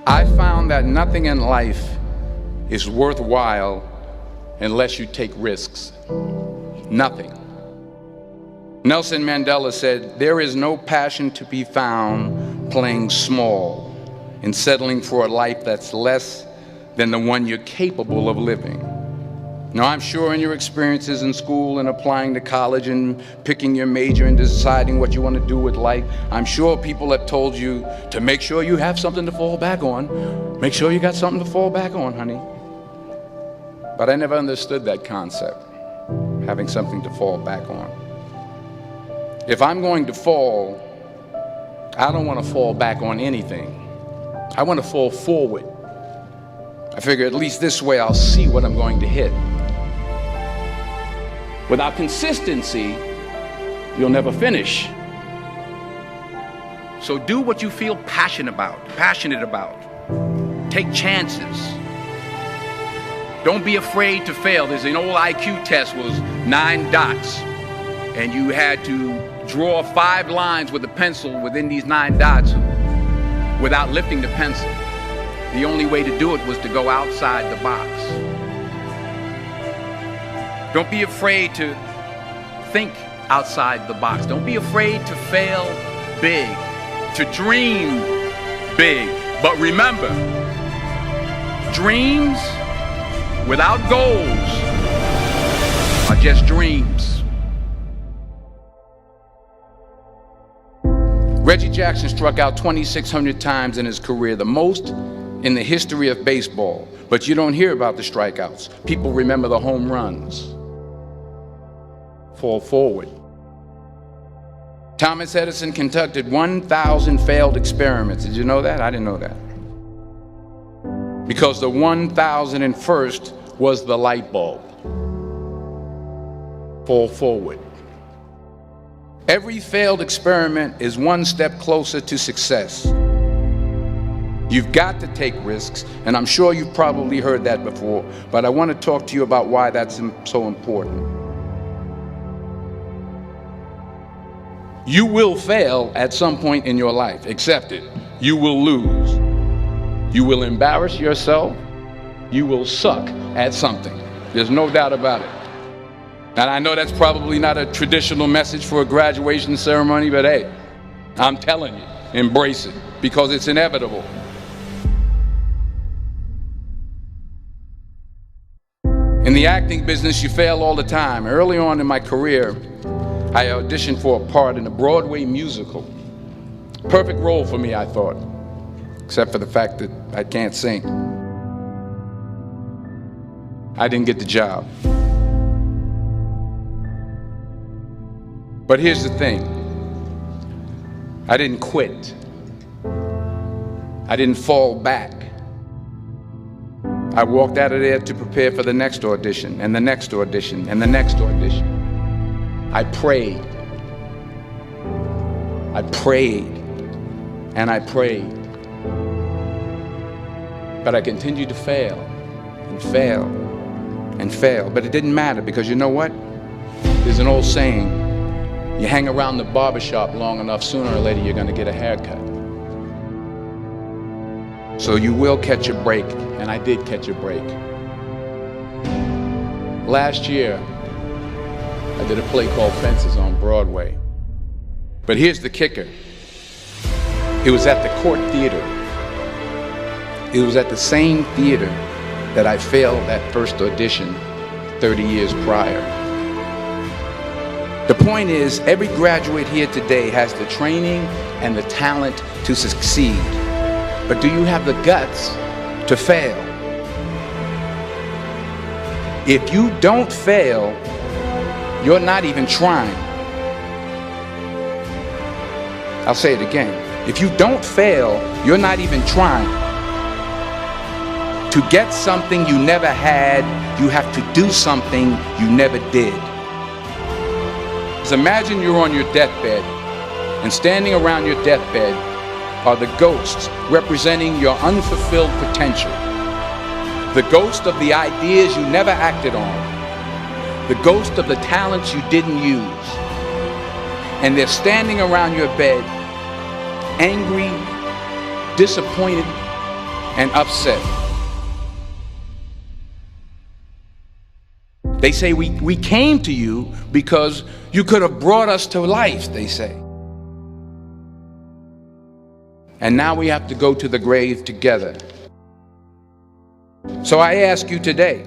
I found that nothing in life is worthwhile unless you take risks. Nothing. Nelson Mandela said, "There is no passion to be found playing small and settling for a life that's less than the one you're capable of living." Now, I'm sure in your experiences in school and applying to college and picking your major and deciding what you want to do with life, I'm sure people have told you to make sure you have something to fall back on. Make sure you got something to fall back on, honey. But I never understood that concept, having something to fall back on. If I'm going to fall, I don't want to fall back on anything. I want to fall forward. I figure at least this way I'll see what I'm going to hit. Without consistency, you'll never finish. So do what you feel passionate about. Take chances. Don't be afraid to fail. There's an old IQ test, was 9 dots, and you had to draw 5 lines with a pencil within these 9 dots without lifting the pencil. The only way to do it was to go outside the box. Don't be afraid to think outside the box. Don't be afraid to fail big, to dream big. But remember, dreams without goals are just dreams. Reggie Jackson struck out 2,600 times in his career, the most in the history of baseball. But you don't hear about the strikeouts. People remember the home runs. Fall forward. Thomas Edison conducted 1,000 failed experiments. Did you know that? I didn't know that. Because the 1,001st was the light bulb. Fall forward. Every failed experiment is one step closer to success. You've got to take risks, and I'm sure you've probably heard that before, but I want to talk to you about why that's so important. You will fail at some point in your life. Accept it. You will lose. You will embarrass yourself. You will suck at something. There's no doubt about it. And I know that's probably not a traditional message for a graduation ceremony, but hey, I'm telling you, embrace it, because it's inevitable. In the acting business, you fail all the time. Early on in my career, I auditioned for a part in a Broadway musical. Perfect role for me, I thought, except for the fact that I can't sing. I didn't get the job. But here's the thing. I didn't quit. I didn't fall back. I walked out of there to prepare for the next audition, and the next audition, and the next audition. I prayed. I prayed. And I prayed. But I continued to fail, and fail, and fail. But it didn't matter, because you know what? There's an old saying, you hang around the barbershop long enough, sooner or later you're going to get a haircut. So you will catch a break, and I did catch a break. Last year, I did a play called Fences on Broadway. But here's the kicker. It was at the Court Theater. It was at the same theater that I failed that first audition 30 years prior. The point is, every graduate here today has the training and the talent to succeed. But do you have the guts to fail? If you don't fail, you're not even trying. I'll say it again. If you don't fail, you're not even trying. To get something you never had, you have to do something you never did. Just imagine you're on your deathbed, and standing around your deathbed are the ghosts representing your unfulfilled potential. The ghost of the ideas you never acted on. The ghost of the talents you didn't use. And they're standing around your bed, angry, disappointed, and upset. They say we came to you because you could have brought us to life, they say. And now we have to go to the grave together. So I ask you today,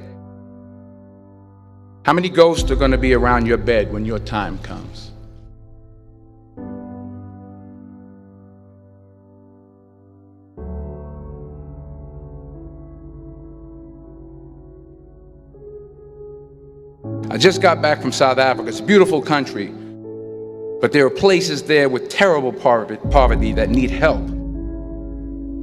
how many ghosts are going to be around your bed when your time comes? I just got back from South Africa. It's a beautiful country, but there are places there with terrible poverty that need help.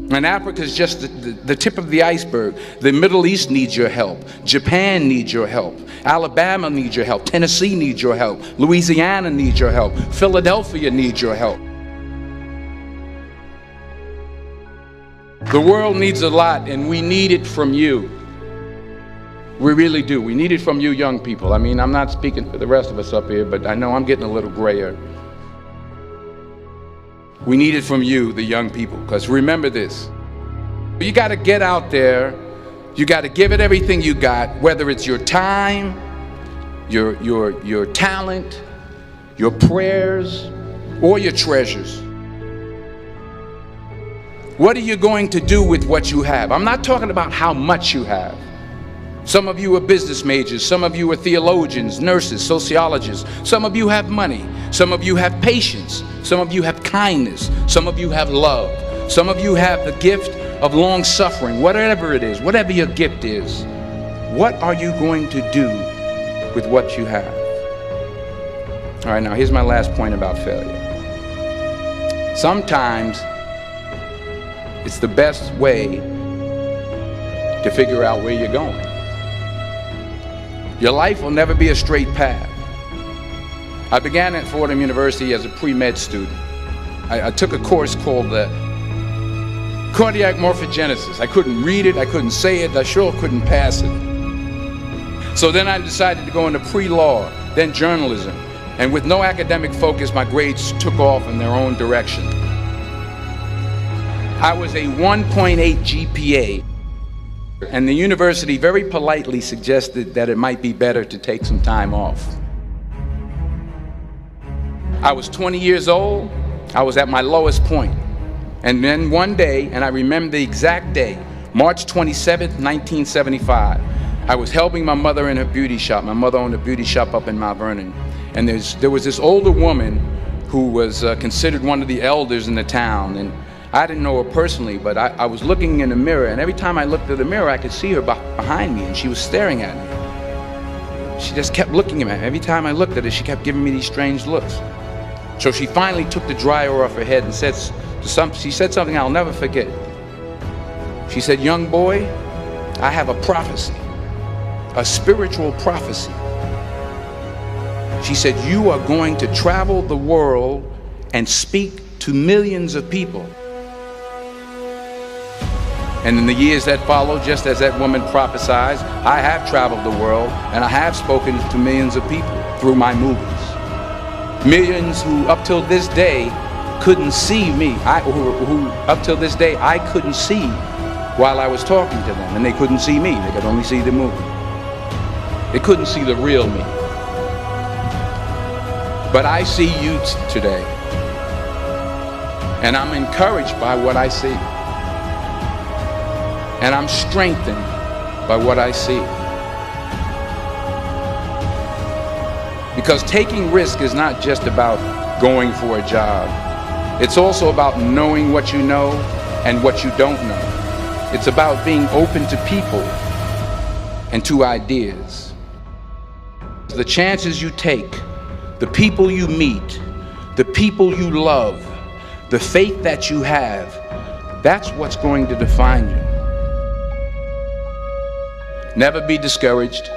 And Africa is just the tip of the iceberg. The Middle East needs your help. Japan needs your help. Alabama needs your help. Tennessee needs your help. Louisiana needs your help. Philadelphia needs your help. The world needs a lot, and we need it from you. We really do. We need it from you young people. I mean, I'm not speaking for the rest of us up here, but I know I'm getting a little grayer. We need it from you, the young people, because remember this. You got to get out there. You got to give it everything you got, whether it's your time, your talent, your prayers, or your treasures. What are you going to do with what you have? I'm not talking about how much you have. Some of you are business majors, some of you are theologians, nurses, sociologists. Some of you have money, some of you have patience, some of you have kindness, some of you have love, some of you have the gift of long suffering. Whatever it is, whatever your gift is, what are you going to do with what you have? All right, now here's my last point about failure. Sometimes it's the best way to figure out where you're going. Your life will never be a straight path. I began at Fordham University as a pre-med student. I took a course called cardiac morphogenesis. I couldn't read it, I couldn't say it, I sure couldn't pass it. So then I decided to go into pre-law, then journalism. And with no academic focus, my grades took off in their own direction. I was a 1.8 GPA. And the university very politely suggested that it might be better to take some time off. I was 20 years old. I was at my lowest point. And then one day, and I remember the exact day, March 27th, 1975, I was helping my mother in her beauty shop. My mother owned a beauty shop up in Mount Vernon. And there was this older woman who was considered one of the elders in the town. And I didn't know her personally, but I was looking in the mirror, and every time I looked at the mirror, I could see her behind me, and she was staring at me. She just kept looking at me. Every time I looked at her, she kept giving me these strange looks. So she finally took the dryer off her head and she said something I'll never forget. She said, "Young boy, I have a prophecy, a spiritual prophecy." She said, "You are going to travel the world and speak to millions of people." And in the years that followed, just as that woman prophesied, I have traveled the world and I have spoken to millions of people through my movies. Millions who up till this day couldn't see me, who up till this day I couldn't see while I was talking to them, and they couldn't see me, they could only see the movie. They couldn't see the real me. But I see you today, and I'm encouraged by what I see. And I'm strengthened by what I see. Because taking risk is not just about going for a job. It's also about knowing what you know and what you don't know. It's about being open to people and to ideas. The chances you take, the people you meet, the people you love, the faith that you have, that's what's going to define you. Never be discouraged.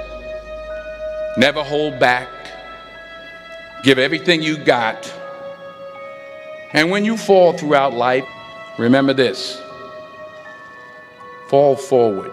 Never hold back. Give everything you got. And when you fall throughout life, remember this: fall forward.